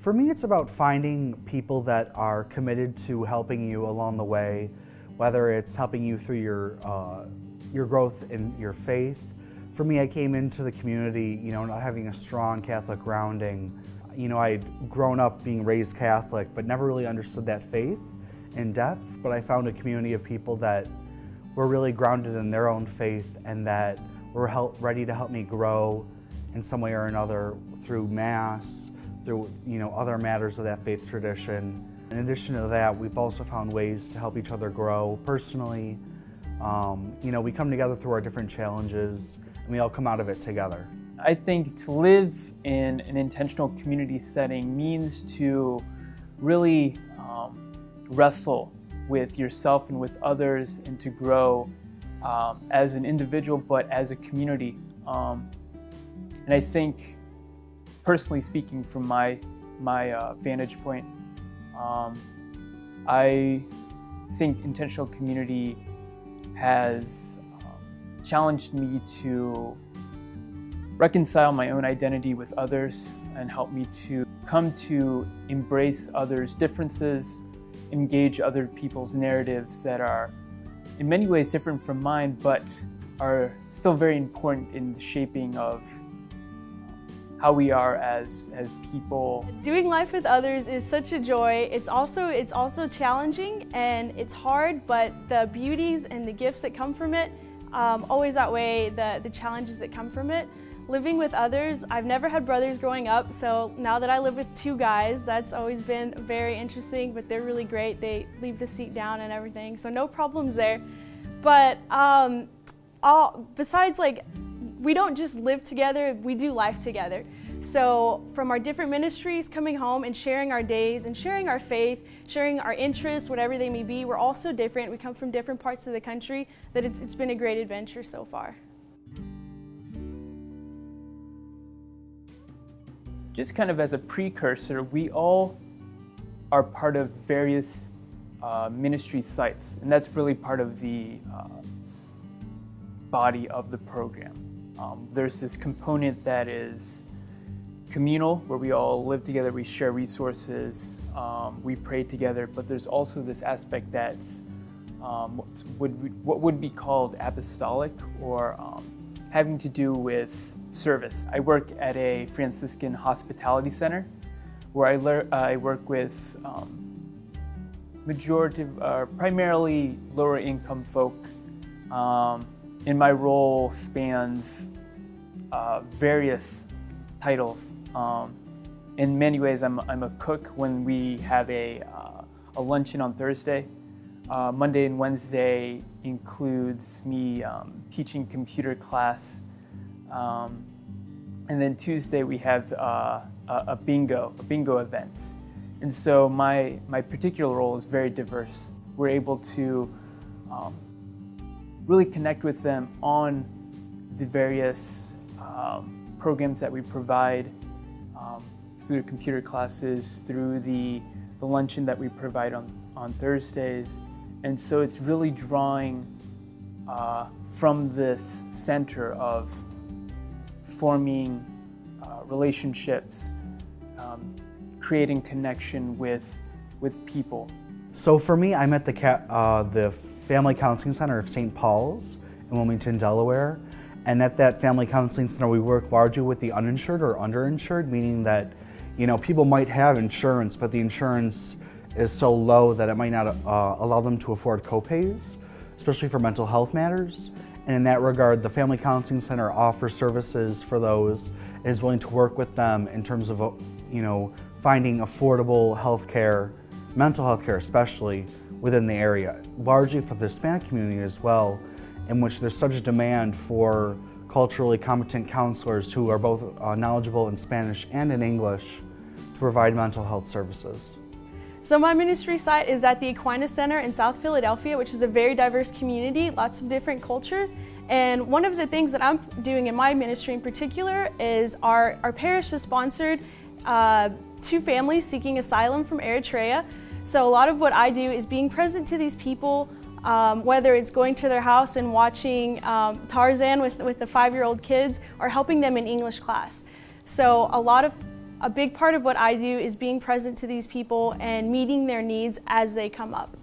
For me, it's about finding people that are committed to helping you along the way, whether it's helping you through your growth in your faith. For me, I came into the community, not having a strong Catholic grounding. I'd grown up being raised Catholic, but never really understood that faith in depth. But I found a community of people that were really grounded in their own faith and that were ready to help me grow in some way or another through Mass, through other matters of that faith tradition. In addition to that, we've also found ways to help each other grow personally. We come together through our different challenges, and we all come out of it together. I think to live in an intentional community setting means to really wrestle with yourself and with others, and to grow as an individual, but as a community. And I think, personally speaking, from my vantage point, I think intentional community has challenged me to reconcile my own identity with others and help me to come to embrace others' differences, engage other people's narratives that are in many ways different from mine, but are still very important in the shaping of how we are as people. Doing life with others is such a joy. It's also challenging and it's hard, but the beauties and the gifts that come from it always outweigh the challenges that come from it. Living with others, I've never had brothers growing up, so now that I live with two guys, that's always been very interesting, but they're really great. They leave the seat down and everything, so no problems there. But besides, we don't just live together, we do life together. So from our different ministries, coming home and sharing our days and sharing our faith, sharing our interests, whatever they may be, we're all so different. We come from different parts of the country, that it's been a great adventure so far. Just kind of as a precursor, we all are part of various ministry sites, and that's really part of the body of the program. There's this component that is communal, where we all live together, we share resources, we pray together, but there's also this aspect that's what would be called apostolic, or having to do with service. I work at a Franciscan hospitality center where I work with primarily lower income folk. And my role spans various titles. In many ways, I'm a cook when we have a luncheon on Thursday. Monday and Wednesday includes me teaching computer class. And then Tuesday we have a bingo event. And so my particular role is very diverse. We're able to really connect with them on the various programs that we provide through the computer classes, through the luncheon that we provide on Thursdays. And so it's really drawing from this center of forming relationships, creating connection with people. So for me, I'm at the Family Counseling Center of St. Paul's in Wilmington, Delaware. And at that Family Counseling Center, we work largely with the uninsured or underinsured, meaning that people might have insurance, but the insurance is so low that it might not allow them to afford copays, especially for mental health matters. And in that regard, the Family Counseling Center offers services for those and is willing to work with them in terms of, finding affordable health care, mental health care especially, within the area, largely for the Hispanic community as well, in which there's such a demand for culturally competent counselors who are both knowledgeable in Spanish and in English to provide mental health services. So my ministry site is at the Aquinas Center in South Philadelphia, which is a very diverse community, lots of different cultures. And one of the things that I'm doing in my ministry in particular is our parish has sponsored 2 families seeking asylum from Eritrea. So a lot of what I do is being present to these people, whether it's going to their house and watching Tarzan with the 5-year-old kids, or helping them in English class. So a lot of A big part of what I do is being present to these people and meeting their needs as they come up.